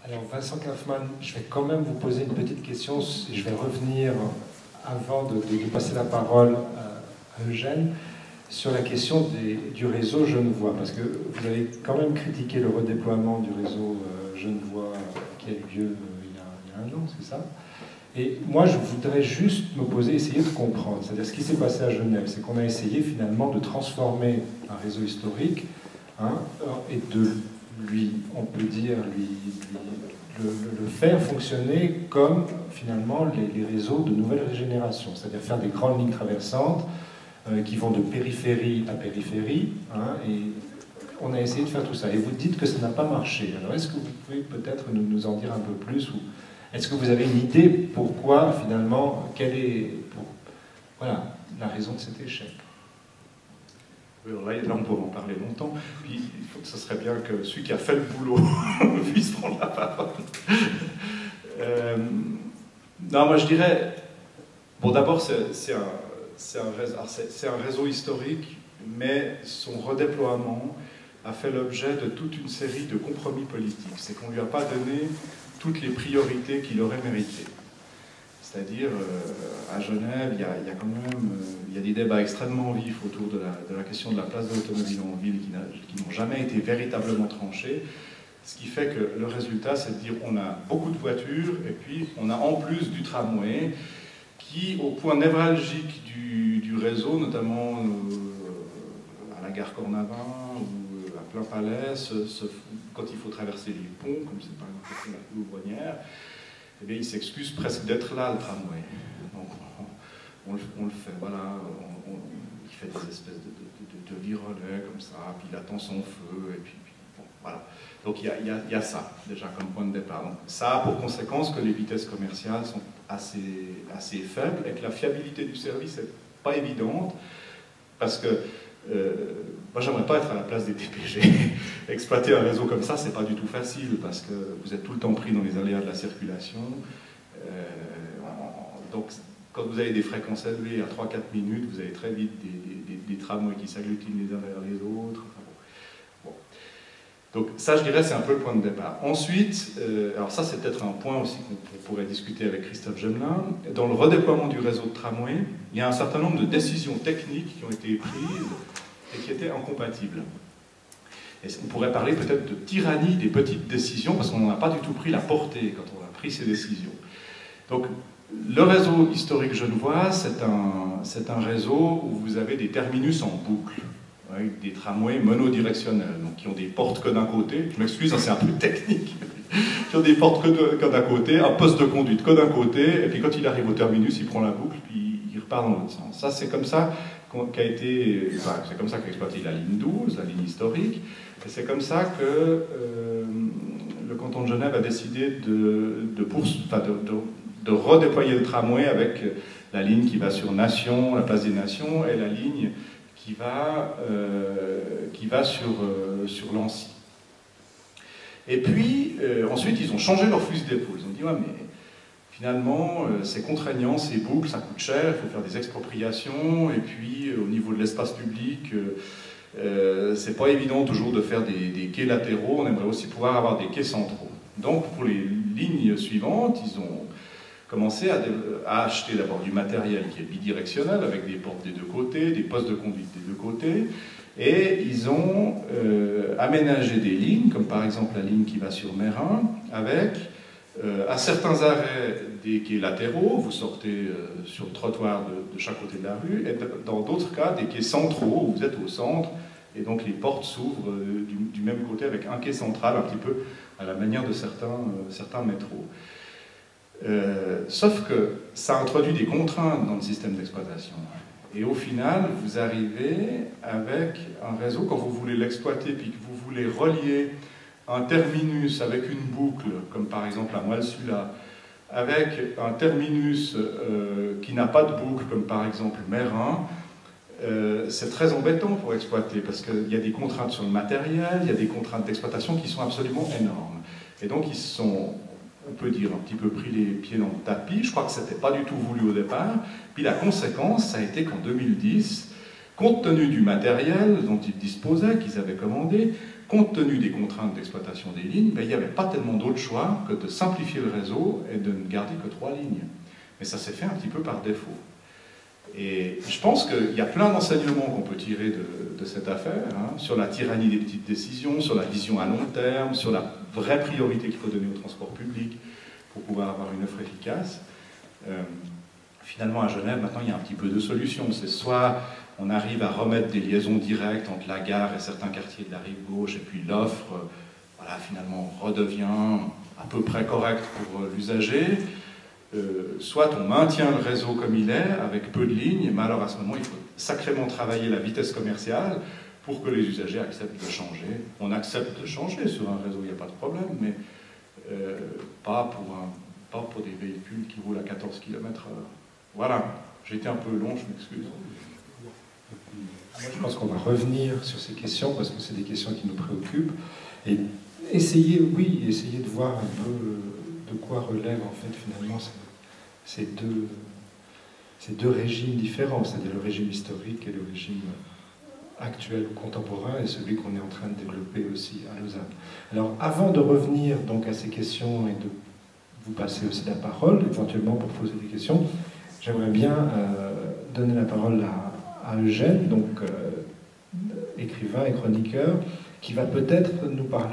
Alors Vincent Kaufmann, je vais quand même vous poser une petite question, et je vais revenir avant de passer la parole à Eugène, sur la question du réseau Genevois, parce que vous avez quand même critiqué le redéploiement du réseau Genevois qui a eu lieu il y a un an, c'est ça? Et moi, je voudrais juste me poser, essayer de comprendre. C'est-à-dire, ce qui s'est passé à Genève, c'est qu'on a essayé finalement de transformer un réseau historique et de lui, on peut dire, le faire fonctionner comme finalement les réseaux de nouvelle génération, c'est-à-dire faire des grandes lignes traversantes qui vont de périphérie à périphérie, et on a essayé de faire tout ça. Et vous dites que ça n'a pas marché. Alors est-ce que vous pouvez peut-être nous en dire un peu plus, ou est-ce que vous avez une idée pourquoi finalement, voilà, la raison de cet échec? Oui, là, on peut en parler longtemps. Puis, ce serait bien que celui qui a fait le boulot puisse prendre la parole. Non, moi je dirais, bon, d'abord, c'est un réseau historique, mais son redéploiement a fait l'objet de toute une série de compromis politiques. C'est qu'on ne lui a pas donné toutes les priorités qu'il aurait méritées. C'est-à-dire, à Genève, il y a quand même il y a des débats extrêmement vifs autour de la question de la place de l'automobile en ville qui n'ont jamais été véritablement tranchés. Ce qui fait que le résultat, c'est de dire on a beaucoup de voitures et puis on a en plus du tramway qui, au point névralgique du réseau, notamment à la gare Cornavin ou à Plain-Palais, quand il faut traverser les ponts, comme c'est par exemple la Louvronnière, eh bien, il s'excuse presque d'être là, le tramway. Donc, on le fait, voilà, il fait des espèces de virelais comme ça, puis il attend son feu, et puis bon, voilà. Donc, il y a ça, déjà, comme point de départ. Donc, ça a pour conséquence que les vitesses commerciales sont assez faibles, et que la fiabilité du service n'est pas évidente, parce que moi, j'aimerais pas être à la place des TPG. Exploiter un réseau comme ça, c'est pas du tout facile, parce que vous êtes tout le temps pris dans les aléas de la circulation. Donc, quand vous avez des fréquences élevées à 3-4 minutes, vous avez très vite des tramways qui s'agglutinent les uns derrière les autres. Bon. Donc, ça, je dirais, c'est un peu le point de départ. Ensuite, alors ça, c'est peut-être un point aussi qu'on pourrait discuter avec Christophe Gemelin. Dans le redéploiement du réseau de tramway, il y a un certain nombre de décisions techniques qui ont été prises et qui étaient incompatibles. Et on pourrait parler peut-être de tyrannie des petites décisions, parce qu'on n'en a pas du tout pris la portée quand on a pris ces décisions. Donc, le réseau historique genevois, c'est un réseau où vous avez des terminus en boucle, avec des tramways monodirectionnels, donc qui ont des portes que d'un côté, je m'excuse, c'est un peu technique, qui ont des portes que d'un côté, un poste de conduite que d'un côté, et puis quand il arrive au terminus, il prend la boucle, puis il repart dans l'autre sens. Ça, c'est comme ça c'est comme ça qu'a exploité la ligne 12, la ligne historique, et c'est comme ça que le canton de Genève a décidé de redéployer le tramway avec la ligne qui va sur Nation, la place des Nations, et la ligne qui va sur Lancy. Et puis, ensuite, ils ont changé leur fusil d'épaule. Ils ont dit, ouais, mais finalement, c'est contraignant, ces boucles, ça coûte cher, il faut faire des expropriations, et puis au niveau de l'espace public, c'est pas évident toujours de faire des quais latéraux, on aimerait aussi pouvoir avoir des quais centraux. Donc pour les lignes suivantes, ils ont commencé à acheter d'abord du matériel qui est bidirectionnel, avec des portes des deux côtés, des postes de conduite des deux côtés, et ils ont aménagé des lignes, comme par exemple la ligne qui va sur Mérin, avec à certains arrêts des quais latéraux, vous sortez sur le trottoir de chaque côté de la rue, et dans d'autres cas, des quais centraux, où vous êtes au centre, et donc les portes s'ouvrent du même côté avec un quai central, un petit peu à la manière de certains métros. Sauf que ça introduit des contraintes dans le système d'exploitation. Et au final, vous arrivez avec un réseau, quand vous voulez l'exploiter, puis que vous voulez relier un terminus avec une boucle, comme par exemple à Moelle-Sula, avec un terminus qui n'a pas de boucle, comme par exemple Mérin, c'est très embêtant pour exploiter, parce qu'il y a des contraintes sur le matériel, il y a des contraintes d'exploitation qui sont absolument énormes. Et donc ils se sont, on peut dire, un petit peu pris les pieds dans le tapis. Je crois que ce n'était pas du tout voulu au départ. Puis la conséquence, ça a été qu'en 2010, compte tenu du matériel dont ils disposaient, qu'ils avaient commandé, compte tenu des contraintes d'exploitation des lignes, ben, il n'y avait pas tellement d'autre choix que de simplifier le réseau et de ne garder que 3 lignes. Mais ça s'est fait un petit peu par défaut. Et je pense qu'il y a plein d'enseignements qu'on peut tirer de cette affaire, hein, sur la tyrannie des petites décisions, sur la vision à long terme, sur la vraie priorité qu'il faut donner au transport public pour pouvoir avoir une offre efficace. Finalement, à Genève, maintenant, il y a un petit peu de solutions. C'est soit on arrive à remettre des liaisons directes entre la gare et certains quartiers de la rive gauche, et puis l'offre, voilà, finalement, redevient à peu près correcte pour l'usager. Soit on maintient le réseau comme il est, avec peu de lignes, mais alors à ce moment, il faut sacrément travailler la vitesse commerciale pour que les usagers acceptent de changer. On accepte de changer sur un réseau, il n'y a pas de problème, mais pas pour des véhicules qui roulent à 14 km/h. Voilà, j'ai été un peu long, je m'excuse. Moi, je pense qu'on va revenir sur ces questions, parce que c'est des questions qui nous préoccupent, et essayer de voir un peu de quoi relèvent en fait finalement ces deux régimes différents, c'est-à-dire le régime historique et le régime actuel ou contemporain, et celui qu'on est en train de développer aussi à Lausanne. Alors, avant de revenir donc à ces questions et de vous passer aussi la parole, éventuellement pour poser des questions, j'aimerais bien donner la parole à Eugène, donc écrivain et chroniqueur, qui va peut-être nous parler